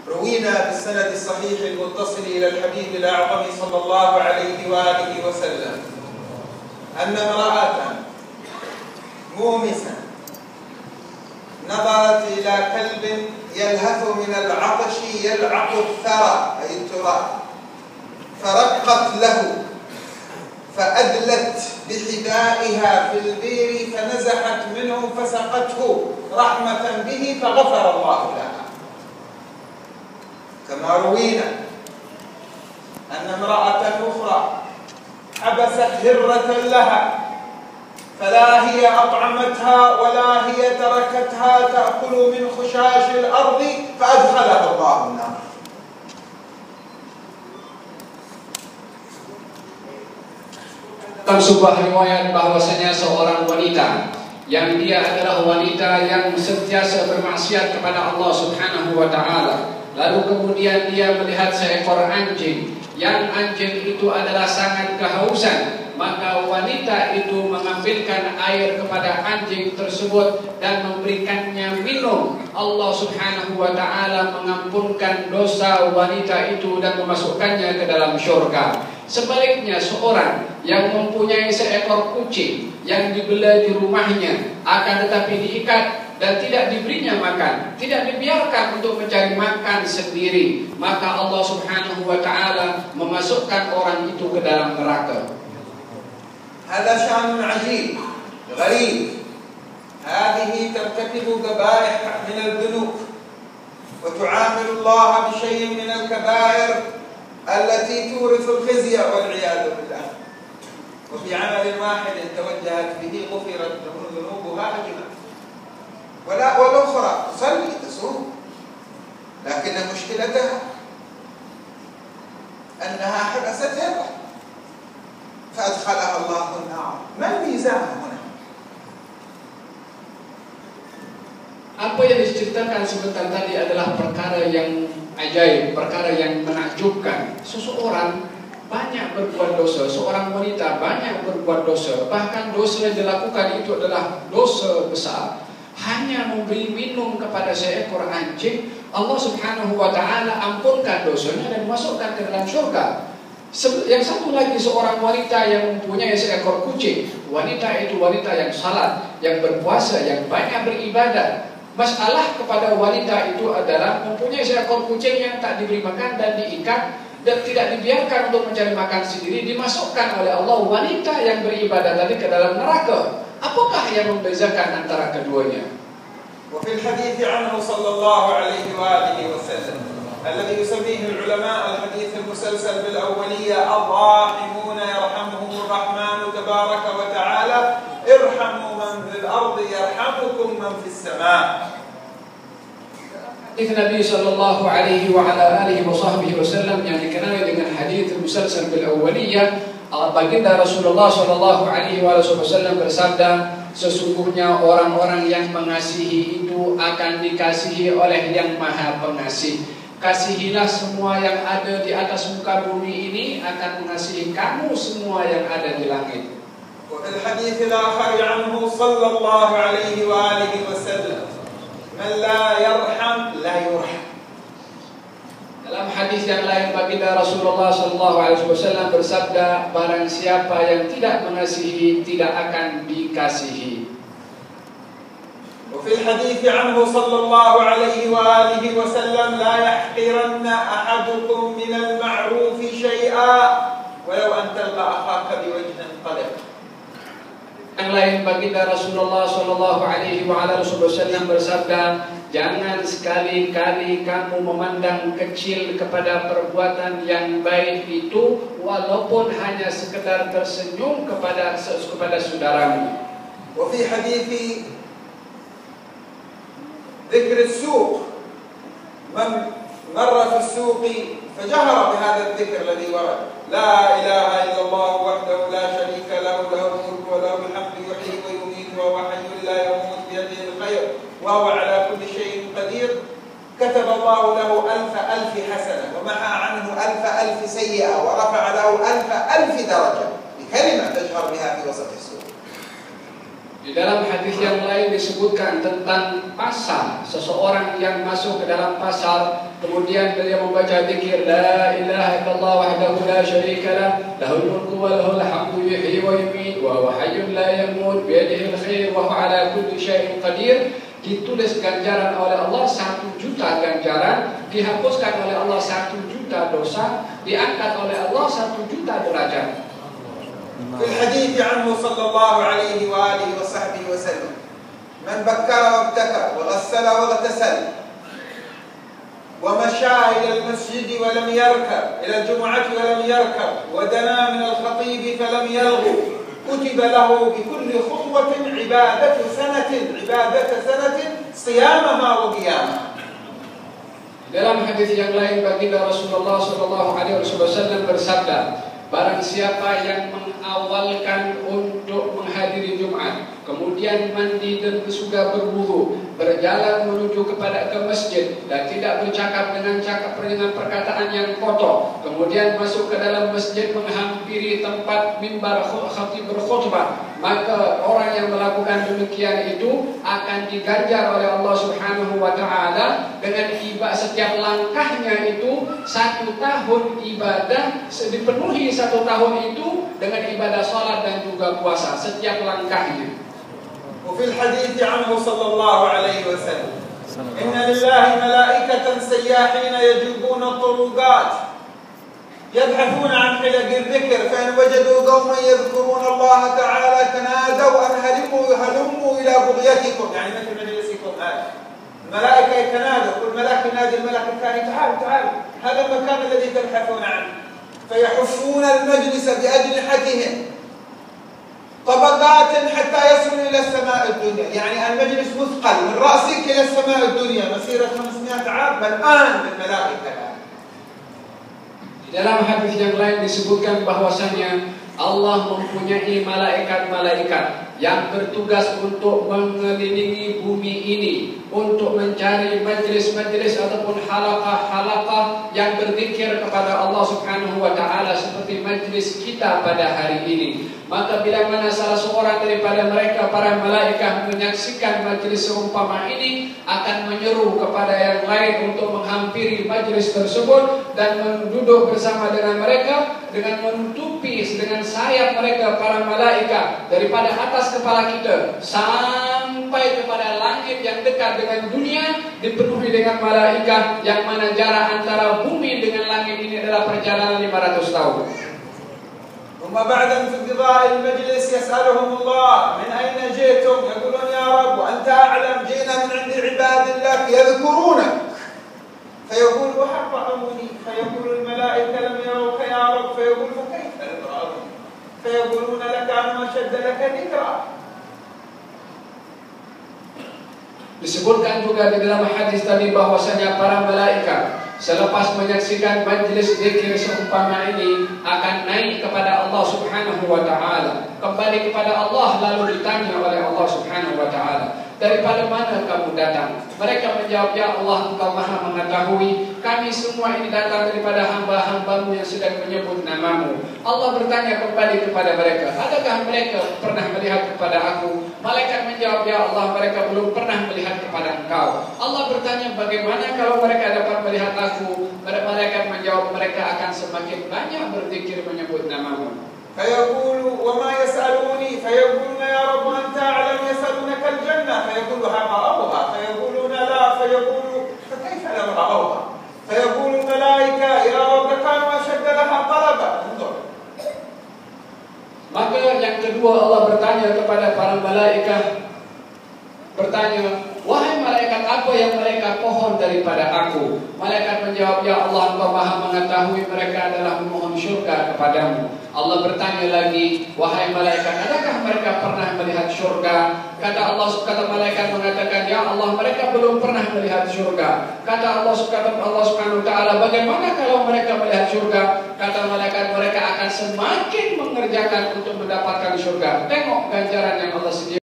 روينا بالسند الصحيح المتصل إلى الحبيب الأعظم صلى الله عليه وآله وسلم أن امرأة مومسة نظرت إلى كلب يلهث من العطش يلعق الثرى أي التراب، فرقت له فأدلت بحذائها في البير فنزحت منه فسقته رحمة به فغفر الله لها. كما روينا أن امرأة أخرى حبست هرة لها فلا هي أطعمتها ولا هي تركتها تأكل من خشاش الأرض فأدخلها الله النار. Dalam sebuah riwayat bahwasanya seorang wanita yang dia adalah wanita yang sentiasa bermaksiat kepada Allah Subhanahu wa taala. Lalu kemudian dia melihat seekor anjing, yang anjing itu adalah sangat kehausan, maka wanita itu mengambilkan air kepada anjing tersebut dan memberikannya minum. Allah Subhanahu wa taala mengampunkan dosa wanita itu dan memasukkannya ke dalam syurga. Sebaliknya seorang yang mempunyai seekor kucing yang dibela di rumahnya, akan tetapi diikat dan tidak diberinya makan, tidak dibiarkan untuk mencari makan sendiri, maka Allah Subhanahu wa taala memasukkan orang itu ke dalam neraka. هذا شأن عجيب غريب. هذه ترتكب قبائح من الذنوب وتعامل الله بشيء من الكبائر التي تورث الخزي والعياذ بالله، وفي عمل واحد توجهت به غفرت ذنوبها أجمع. والأخرى تصلي تصوم لكن مشكلتها أنها حبست هرة فأدخلها الله النار. ما الميزان هنا؟ Apa yang diceritakan sebentar tadi adalah perkara yang ajaib, perkara yang menakjubkan. Seseorang banyak berbuat dosa, seorang wanita banyak berbuat dosa, bahkan dosa yang dilakukan itu adalah dosa besar. Hanya memberi minum kepada seekor anjing, Allah Subhanahu wa taala ampunkan dosanya dan masukkan ke dalam syurga. Yang satu lagi seorang wanita yang mempunyai seekor kucing. Wanita itu wanita yang salat, yang berpuasa, yang banyak beribadah. Masalah kepada wanita itu adalah mempunyai seekor kucing yang tak diberi makan dan diikat dan tidak dibiarkan untuk mencari makan sendiri, dimasukkan oleh Allah wanita yang beribadah tadi ke dalam neraka. Apakah yang membezakan antara keduanya? وفي الحديث عنه صلى الله عليه وآله وسلم الذي يسميه العلماء الحديث المسلسل بالأولية الراحمون يرحمهم الرحمن تبارك وتعالى ارحموا من في الأرض يرحمكم من في السماء. Hadis Nabi sallallahu alaihi wa ala alihi wa sahbihi wasallam yang dikenal dengan hadis musalsal bil awwaliyah, baginda Rasulullah sallallahu alaihi wasallam bersabda, sesungguhnya orang-orang yang mengasihi itu akan dikasihi oleh Yang Maha Pengasih. Kasihilah semua yang ada di atas muka bumi ini akan mengasihi kamu semua yang ada di langit. وفي الحديث الآخر عنه صلى الله عليه وآله وسلم من لا يرحم لا يرحم. Dalam hadis yang lain baginda Rasulullah SAW bersabda, barang siapa yang tidak mengasihi tidak akan dikasihi. وفي الحديث عنه صلى الله عليه وآله وسلم لا يحقرن أحدكم من المعروف شيئا ولو أن تلقى أخاك بوجه طلق. Yang lain baginda Rasulullah SAW bersabda, jangan sekali-kali kamu memandang kecil kepada perbuatan yang baik itu, walaupun hanya sekedar tersenyum kepada saudaramu. وفي حديث ذكر السوق من مر في السوق فجهر بهذا الذكر الذي ورد لا إله إلا الله وحده لا شريك له له الملك وله الحمد يحيي ويميت وهو حي لا يموت بيده الخير وهو على كل شيء قدير كتب الله له 1000 حسنة ومحى عنه 1000 سيئة ورفع له 1000 درجة بكلمة تجهر بها في وسط السوق. Di dalam hadis yang lain disebutkan tentang pasar, seseorang yang masuk ke dalam pasar kemudian dia membaca zikir la ilaha illallah wahdahu la syarika lah, lahul mulku wa lahul hamdu yuhyi wa yumiit wa huwa hayyun la yamut bi yadihi al-khair wa huwa ala kulli syai'in qadir, ditulis ganjaran oleh Allah 1 juta ganjaran, dihapuskan oleh Allah 1 juta dosa, diangkat oleh Allah 1 juta derajat. في الحديث عنه صلى الله عليه وآله وصحبه وسلم من بكى وابتكى وغسل واغتسل ومشى إلى المسجد ولم يركب إلى الجمعة ولم يركب ودنا من الخطيب فلم يلغو كتب له بكل خطوة عبادة سنة صيامها وقيامها. Dalam hadis yang lain baginda Rasulullah SAW bersabda, barang siapa yang mengawalkan untuk menghadiri Jumat, kemudian mandi dan sesudah berwudu, berjalan menuju ke masjid dan tidak bercakap dengan perkataan yang kotor, kemudian masuk ke dalam masjid menghampiri tempat mimbar khatib berkhutbah, maka orang yang melakukan demikian itu akan diganjar oleh Allah Subhanahu wa taala dengan ibadah, setiap langkahnya itu 1 tahun ibadah, dipenuhi 1 tahun itu dengan ibadah salat dan juga puasa setiap langkahnya. وفي الحديث عنه صلى الله عليه وسلم إن لله ملائكة سياحين يجوبون الطرقات يبحثون عن حلق الذكر فإن وجدوا قوما يذكرون الله تعالى تنادوا أن هلموا إلى بغيتكم، يعني مثل مجلسكم هذا. الملائكة يتنادوا، كل ملاك ينادي الملك الثاني تعالوا هذا المكان الذي تبحثون عنه، فيحفون المجلس بأجنحتهم طبقات حتى يصلوا إلى السماء الدنيا، يعني المجلس مثقل من رأسك إلى السماء الدنيا مسيرة 500 عام ملآن بالملائكة. Di dalam hadis yang lain disebutkan bahwasanya Allah mempunyai malaikat-malaikat yang bertugas untuk mengelilingi bumi ini, untuk mencari majlis-majlis ataupun halaqah-halaqah yang berzikir kepada Allah Subhanahu wa taala seperti majlis kita pada hari ini. Maka bila mana salah seorang daripada mereka para malaikat menyaksikan majlis seumpama ini, akan menyeru kepada yang lain untuk menghampiri majlis tersebut dan duduk bersama dengan mereka dengan menutupi dengan sayap mereka para malaikat daripada atas kepala kita sampai kepada langit yang dekat dengan dunia dipenuhi dengan malaikat, yang mana jarak antara bumi dengan langit ini adalah perjalanan 500 tahun. ثم بعد انقضاء المجلس يسألهم الله من أين جئتم؟ يقولون يا رب وأنت أعلم جئنا من عند عباد لك يذكرونك، فيقول وحرقوني، فيقول الملائكة لم يروك يا رب، فيقول فكيف لم يروني؟ فيقولون لك أنه شد لك ذكرى. Disebutkan juga di dalam hadis tadi bahwasanya para malaikat selepas menyaksikan majlis zikir seumpama ini akan naik kepada Allah Subhanahu wa taala, kembali kepada Allah, lalu ditanya oleh Allah Subhanahu wa taala, daripada mana kamu datang? Mereka menjawab, ya Allah, Engkau Maha mengetahui, kami semua ini datang daripada hamba-hambamu yang sedang menyebut namamu. Allah bertanya kembali kepada mereka, adakah mereka pernah melihat kepada aku? Malaikat menjawab, ya Allah, mereka belum pernah melihat kepada Engkau. Allah bertanya, bagaimana kalau mereka dapat melihat aku? Malaikat menjawab, mereka akan semakin banyak berzikir menyebut namamu. فيقول وما يسألوني؟ فيقولون يا رب أنت أعلم، يسألونك الجنة، فيقول هل رأوها؟ فيقولون لا، فيقول فكيف لم رأوها؟ فيقول الملائكة يا رب كانوا أشد لها طلبا. انظر. Maka yang kedua Allah bertanya kepada para malaikat, bertanya, wahai malaikat, apa yang mereka pohon daripada aku? Malaikat menjawab, ya Allah, Engkau Maha mengetahui, mereka adalah memohon syurga kepadamu. Allah bertanya lagi, wahai malaikat, adakah mereka pernah melihat syurga? Kata malaikat mengatakan, ya Allah, mereka belum pernah melihat syurga. Kata Allah Subhanahu wa taala, bagaimana kalau mereka melihat syurga? Kata malaikat, mereka akan semakin mengerjakan untuk mendapatkan syurga. Tengok ganjaran yang Allah sediakan.